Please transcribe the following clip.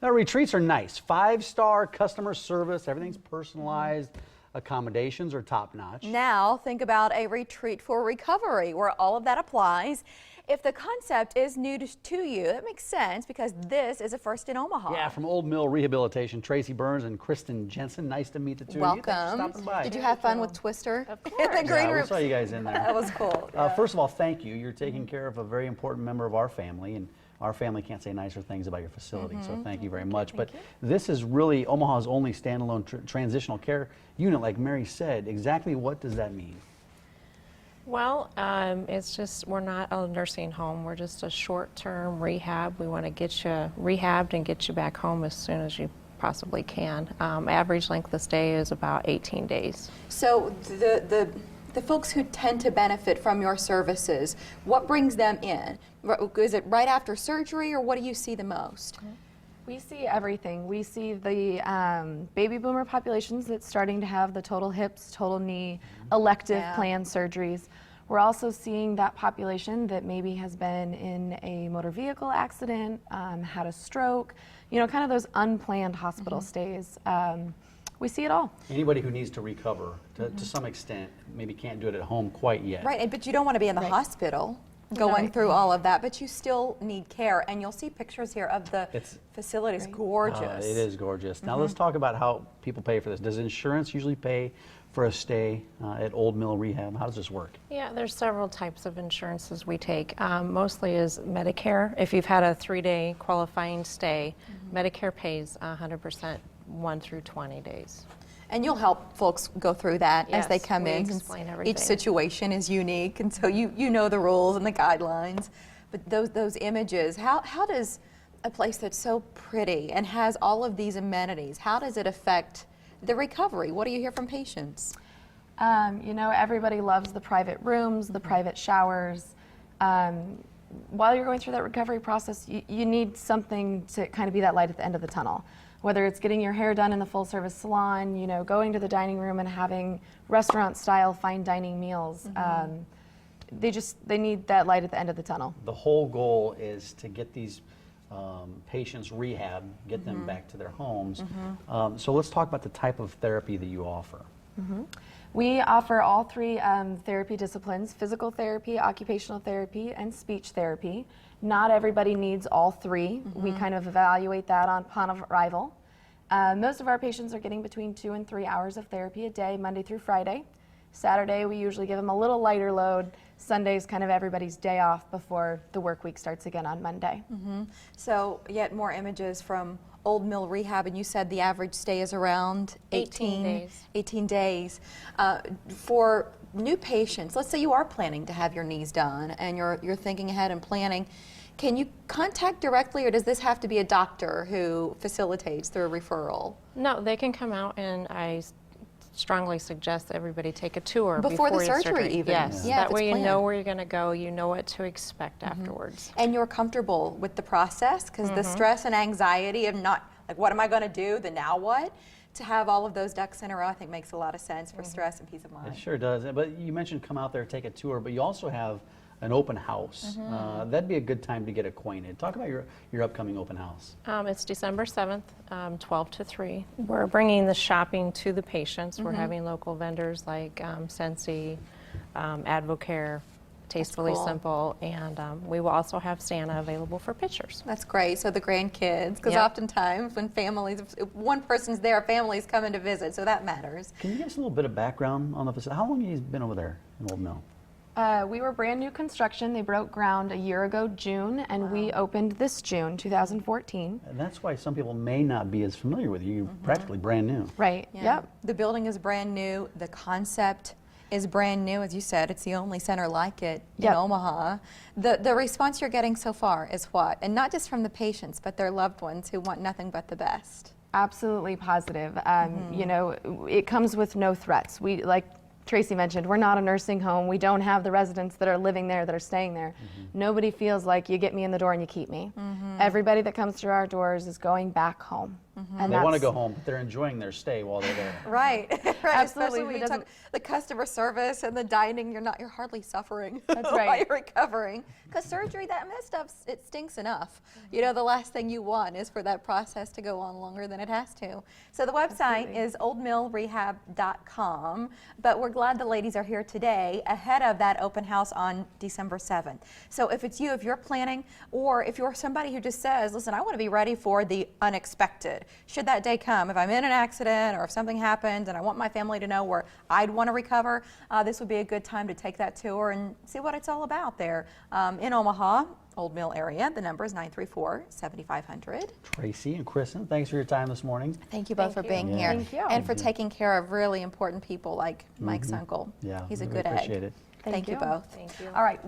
Now, retreats are nice. 5-star customer service, everything's personalized, accommodations are top-notch. Now think about a retreat for recovery where all of that applies. If the concept is new to you, that makes sense because this is a first in Omaha. Yeah, from Old Mill Rehabilitation, Tracy Burns and Kristin Jessen. Nice to meet the two of you. Thanks for Welcome. stopping by. Did you have fun with Twister? Of In course. the green Yeah, we room? saw you guys in there. That was cool. First of all, thank you. You're taking care of a very important member of our family, and our family can't say nicer things about your facility, so thank you very much. But this is really Omaha's only standalone transitional care unit, like Mary said. Exactly what does that mean? Well, it's just, we're not a nursing home. We're just a short-term rehab. We want to get you rehabbed and get you back home as soon as you possibly can. Average length of stay is about 18 days. So the folks who tend to benefit from your services, what brings them in? Is it right after surgery, or what do you see the most? We see everything. We see the baby boomer populations that's starting to have the total hips, total knee, elective planned surgeries. We're also seeing that population that maybe has been in a motor vehicle accident, had a stroke, you know, kind of those unplanned hospital stays. We see it all. Anybody who needs to recover to some extent maybe can't do it at home quite yet. Right, but you don't want to be in the hospital going through all of that, but you still need care, and you'll see pictures here of the facility. It's gorgeous. It is gorgeous. Now let's talk about how people pay for this. Does insurance usually pay for a stay at Old Mill Rehab? How does this work? Yeah, there's several types of insurances we take. Mostly is Medicare. If you've had a 3-day qualifying stay, Medicare pays 100% 1 through 20 days. And you'll help folks go through that as they come in. Explain everything. Each situation is unique, and so you know the rules and the guidelines. But those images, how does a place that's so pretty and has all of these amenities, how does it affect the recovery? What do you hear from patients? You know, everybody loves the private rooms, the private showers. While you're going through that recovery process, you need something to kind of be that light at the end of the tunnel. Whether it's getting your hair done in the full-service salon, you know, going to the dining room and having restaurant-style fine dining meals. They need that light at the end of the tunnel. The whole goal is to get these patients rehab, get them back to their homes. So let's talk about the type of therapy that you offer. We offer all 3 therapy disciplines: physical therapy, occupational therapy, and speech therapy. Not everybody needs all 3. We kind of evaluate that upon arrival. Most of our patients are getting between 2 and 3 hours of therapy a day, Monday through Friday. Saturday, we usually give them a little lighter load. Sunday's kind of everybody's day off before the work week starts again on Monday. So yet more images from Old Mill Rehab, and you said the average stay is around 18 days. 18 days. For new patients, let's say you are planning to have your knees done and you're thinking ahead and planning, can you contact directly, or does this have to be a doctor who facilitates through a referral? No, they can come out, and I strongly suggest that everybody take a tour Before the your surgery even. Yes, Yeah, that if it's way you planned. know where you're going to go, you know what to expect afterwards. And you're comfortable with the process, because the stress and anxiety of not, like, what am I going to do, the now what? To have all of those ducks in a row, I think makes a lot of sense for stress and peace of mind. It sure does. But you mentioned come out there, take a tour, but you also have an open house. That'd be a good time to get acquainted. Talk about your upcoming open house. It's December 7th, 12 to 3. We're bringing the shopping to the patients. We're having local vendors like Sensi, Advocare, Tastefully cool. Simple, and we will also have Santa available for pictures. That's great. So the grandkids, because oftentimes when families, if one person's there, families coming to visit, so that matters. Can you give us a little bit of background on the facility? How long have you been over there in Old Mill? We were brand new construction. They broke ground a year ago, June, and we opened this June, 2014. And that's why some people may not be as familiar with you. You're practically brand new. Right, yep. The building is brand new. The concept is brand new. As you said, it's the only center like it in Omaha. The response you're getting so far is what? And not just from the patients, but their loved ones who want nothing but the best. Absolutely positive. You know, it comes with no threats. We, like Tracy mentioned, we're not a nursing home. We don't have the residents that are living there, that are staying there. Nobody feels like you get me in the door and you keep me. Everybody that comes through our doors is going back home. And They want to that's- go home, but they're enjoying their stay while they're there. Right, right. Absolutely. Especially when Who you talk doesn't- the customer service and the dining, you're hardly suffering That's while right. you're recovering. Because surgery, that stuff, it stinks enough. You know, the last thing you want is for that process to go on longer than it has to. So the website is oldmillrehab.com, but we're glad the ladies are here today ahead of that open house on December 7th. So if it's you, if you're planning, or if you're somebody who just says, listen, I want to be ready for the unexpected. Should that day come, if I'm in an accident or if something happens and I want my family to know where I'd want to recover, this would be a good time to take that tour and see what it's all about there. In Omaha, Old Mill area, the number is 934-7500. Tracy and Kristin, thanks for your time this morning. Thank you both for being here. Thank you. And for taking care of really important people like Mike's uncle. Yeah, He's a we good egg. appreciate it. Thank you you. both. Thank you. All right.